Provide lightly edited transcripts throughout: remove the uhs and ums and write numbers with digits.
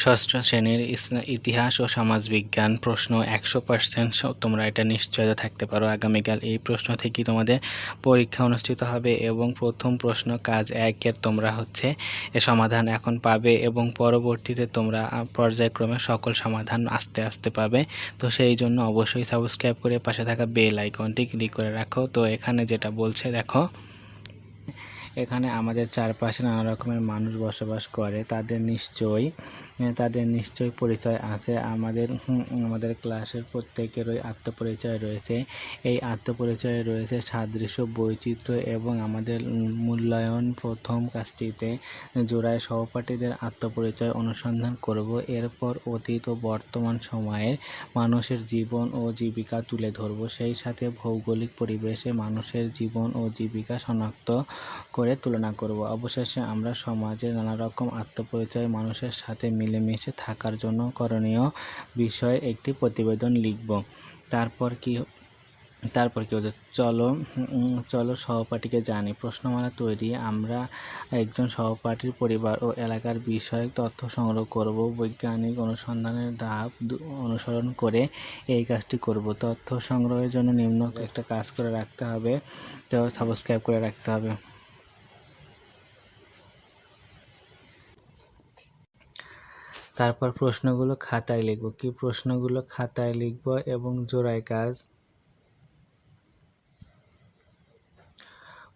ষষ্ঠ শ্রেণীর ইতিহাস ও সমাজবিজ্ঞান প্রশ্ন 100% তোমরা এটা নিশ্চয়তা থাকতে পারো। আগামীকাল এই প্রশ্ন থেকে তোমাদের পরীক্ষা অনুষ্ঠিত হবে এবং প্রথম প্রশ্ন কাজ 1-এর তোমরা এর সমাধান এখন পাবে এবং পরবর্তীতে তোমরা পর্যায়ক্রমে সকল সমাধান আস্তে আস্তে পাবে। তো সেই জন্য অবশ্যই সাবস্ক্রাইব করে পাশে থাকা বেল আইকনটি ক্লিক করে রাখো। তো এখানে যেটা বলছে দেখো, এখানে আমাদের চারপাশে নানা রকমের মানুষ বসবাস করে, তাদের নিশ্চয়ই পরিচয় আছে। আমাদের ক্লাসের প্রত্যেকেরই আত্মপরিচয় রয়েছে। এই আত্মপরিচয়ে রয়েছে সাদৃশ্য, বৈচিত্র্য এবং আমাদের মূল্যায়ন প্রথম কাজটিতে জোড়ায় সহপাঠীদের আত্মপরিচয় অনুসন্ধান করব। এরপর অতীত ও বর্তমান সময়ের মানুষের জীবন ও জীবিকা তুলে ধরব। সেই সাথে ভৌগোলিক পরিবেশে মানুষের জীবন ও জীবিকা শনাক্ত করে তুলনা করব। অবশেষে আমরা সমাজের নানা রকম আত্মপরিচয় মানুষের সাথে মিলেমিশে থাকার জন্য করণীয় বিষয়ে একটি প্রতিবেদন লিখব। তারপর কি হচ্ছে, চলো সহপাঠীকে জানি। প্রশ্নমালা তৈরি। আমরা একজন সহপাঠীর পরিবার ও এলাকার বিষয়ে তথ্য সংগ্রহ করব। বৈজ্ঞানিক অনুসন্ধানের ধাপ অনুসরণ করে এই কাজটি করব। তথ্য সংগ্রহের জন্য নিম্ন একটা কাজ করে রাখতে হবে, তো সাবস্ক্রাইব করে রাখতে হবে। তারপর প্রশ্নগুলো খাতায় লিখব। কি প্রশ্নগুলো খাতায় লিখব এবং জোড়ায় কাজ।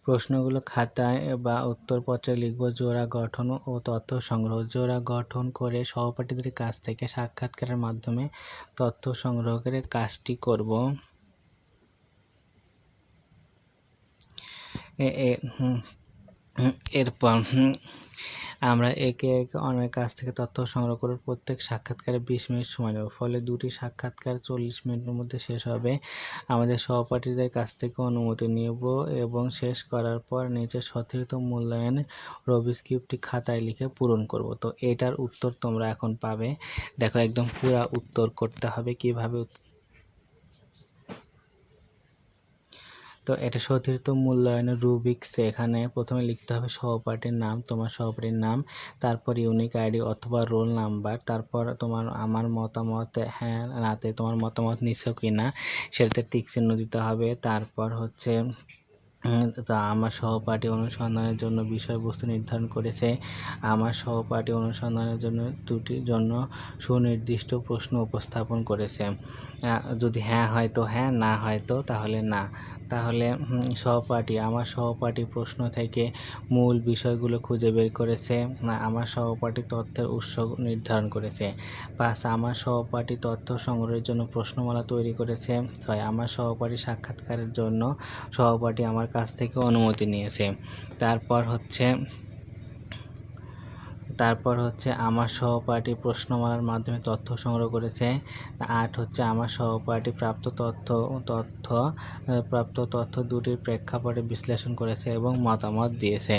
প্রশ্নগুলো খাতায় বা উত্তরপত্রে লিখব। জোড়া গঠন ও তথ্য সংগ্রহ। জোড়া গঠন করে সহপাঠীদের কাছ থেকে সাক্ষাৎকারের মাধ্যমে তথ্য সংগ্রহ করে কাজটি করব। এরপর আমরা একে একে অনেক কাছ থেকে তথ্য সংগ্রহ করে প্রত্যেক সাক্ষাৎকারে 20 মিনিট সময় নেব। ফলে দুটি সাক্ষাৎকার 40 মিনিটের মধ্যে শেষ হবে। আমাদের সহপাঠীদের কাছ থেকে অনুমতি নেব এবং শেষ করার পর নিচে সঠিক মূল্যায়ন রবিস্ক্রিপ্টটি খাতায় লিখে পূরণ করব। তো এটার উত্তর তোমরা এখন পাবে। দেখো, একদম পুরো উত্তর করতে হবে কিভাবে। তো এটা সতীর্থ মূল্যায়নের রুবিক্সে এখানে প্রথমে লিখতে হবে সহপাঠীর নাম, তোমার সহপাঠীর নাম, তারপর ইউনিক আইডি অথবা রোল নাম্বার, তারপর আমার মতামত হ্যাঁ নাতে তোমার মতামত নিছো কি না সেটাতে টিক চিহ্ন দিতে হবে। তারপর তা আমার সহপাঠী অনুসন্ধানের জন্য বিষয়বস্তু নির্ধারণ করেছে। আমার সহপাঠী অনুসন্ধানের জন্য দুটির জন্য সুনির্দিষ্ট প্রশ্ন উপস্থাপন করেছে। যদি হ্যাঁ হয় তো হ্যাঁ, না হয় তো তাহলে না। তাহলে আমার সহপাঠী প্রশ্ন থেকে মূল বিষয়গুলো খুঁজে বের করেছে। আমার সহপাঠী তথ্যের উৎস নির্ধারণ করেছে। 5, আমার সহপাঠী তথ্য সংগ্রহের জন্য প্রশ্নমালা তৈরি করেছে। 6, আমার সহপাঠী সাক্ষাৎকারের জন্য সহপাঠী আমার কাছ থেকে অনুমতি নিয়েছে। তারপর আমার সহপাঠী প্রশ্নমালার মাধ্যমে তথ্য সংগ্রহ করেছে। 8, আমার সহপাঠী প্রাপ্ত তথ্য দুটির প্রেক্ষাপটে বিশ্লেষণ করেছে এবং মতামত দিয়েছে।